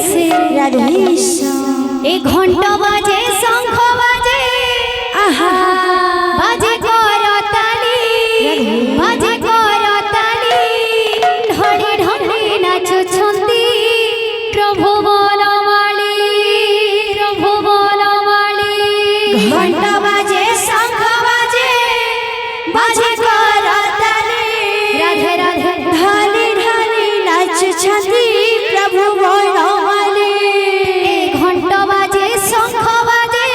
সে এই ঘন্টা বাজে শঙ্খ বাজে আহা বাজে করতালি বাজে করতালি ঢলে ঢলে নাচুছন্তি প্রভু বনমালী প্রভু বনমালী ঘন্টা বাজে শঙ্খ বাজে বাজে করতালি রাধে রাধে ঢলে ঢলে নাচুছন্তি প্রভু বনমালী ঘন্টা বাজে শঙ্খ বাজে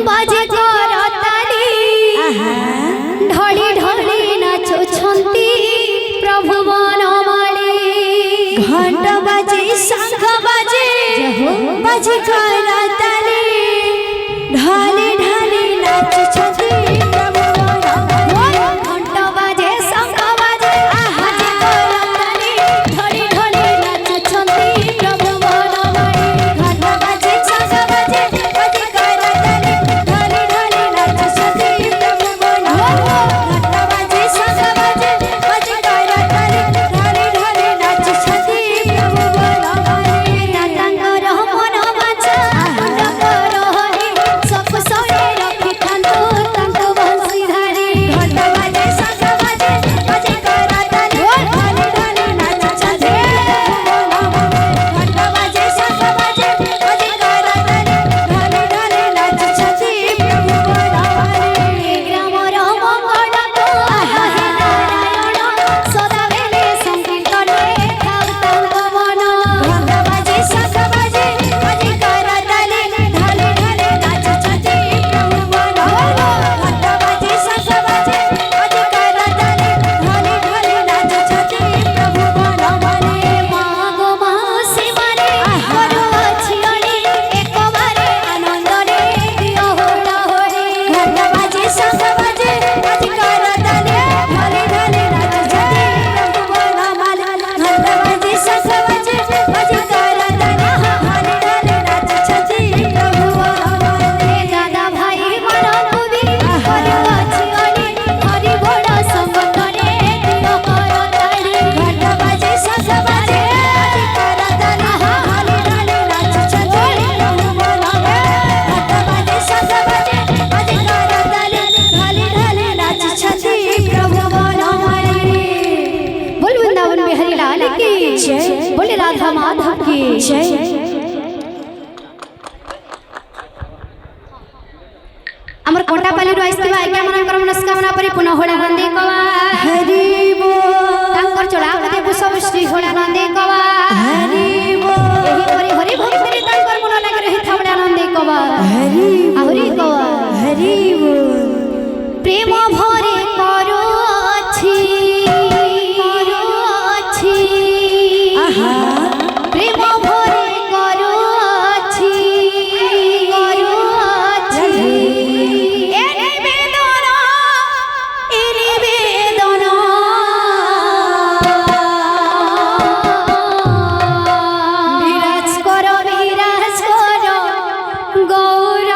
বাজে করতালি ঢলে ঢলে নাচুছন্তি প্রভু বনমালী ঘন্টা বাজে শঙ্খ বাজে বাজে করতালি ঢলে ঢলে নাচুছন্তি প্রভু বনমালী ঘন্টা বাজে শঙ্খ বাজে বাজে করতালি ঢলে ঢলে নাচুছন্তি প্রভু বনমালী ঘন্টা বাজে শঙ্খ বাজে বাজে করতালি ঢলে ঢলে নাচুছন্তি প্রভু বনমালী ঘন্টা বাজে শঙ্খ বাজে বাজে করতালি ঢলে ঢলে নাচুছন্তি প্রভু বনমালী দাতাঙ্গর মন বাঁচা মণ্ডপর হরি সব সরে রখিথান্তু তান্তু বংশীধারী ঘন্টা বাজে শঙ্খ বাজে বাজে করতালি ঢলে ঢলে নাচুছন্তি ঘন্টা বাজে শঙ্খ বাজে বাজে করতালি ঢলে ঢলে নাচুছন্তি প্রভু বনমালী গ্রামর মঙ্গলক আহে নারায়ণ সদাবেলে সংকীর্তনে থাউ তাউ পবন ঘন্টা বাজে শঙ্খ বাজে বাজে করতালি ঢলে ঢলে নাচুছন্তি প্রভু বনমালী ঘন্টা বাজে শঙ্খ বাজে বাজে করতালি ঢলে ঢলে নাচুছন্তি প্রভু বনমালী মা গো মা শিবারে করুছি অনি একবারে আনন্দরে দিও হোলা হরি ঘন্টা বাজে শঙ্খ বাজে বাজে করতালি ঢলে ঢলে নাচুছন্তি প্রভু বনমালী ঘন্টা বাজে শঙ্খ বাজে বাজে করতালি ঢলে ঢলে নাচুছন্তি প্রভু বনমালী দাদা ভাই বড় কবি করুছি অনি হরি বড় সঙ্গতরে দিও করতালি ঘন্টা বাজে শঙ্খ বাজে বাজে করতালি ঢলে ঢলে নাচুছন্তি প্রভু বনমালী ঘন্টা বাজে শঙ্খ বাজে বাজে করতালি ঢলে ঢলে নাচুছন্তি প্রভু বনমালী बोल वृंदावन बिहारी लाल की जय बोले राधा माधव की जय अमर कोटापाली रो आइसथिबा आज्ञा मनकर मनस्कामना परि पुनः होड़ा नंदी कवा हरि बोल तांकर चोला कते पुष्प श्री होड़ा नंदी कवा हरि बोल एही परि हरि भक्ति रे तांकर मन लागे रही थावड़ा नंदी कवा हरि आहुरी कवा हरि बोल प्रेम भरे करो अछि आहा प्रेम भरे करो अछि ए निवेदन विराज करो गौर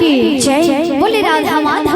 जय बोले राधा माधव।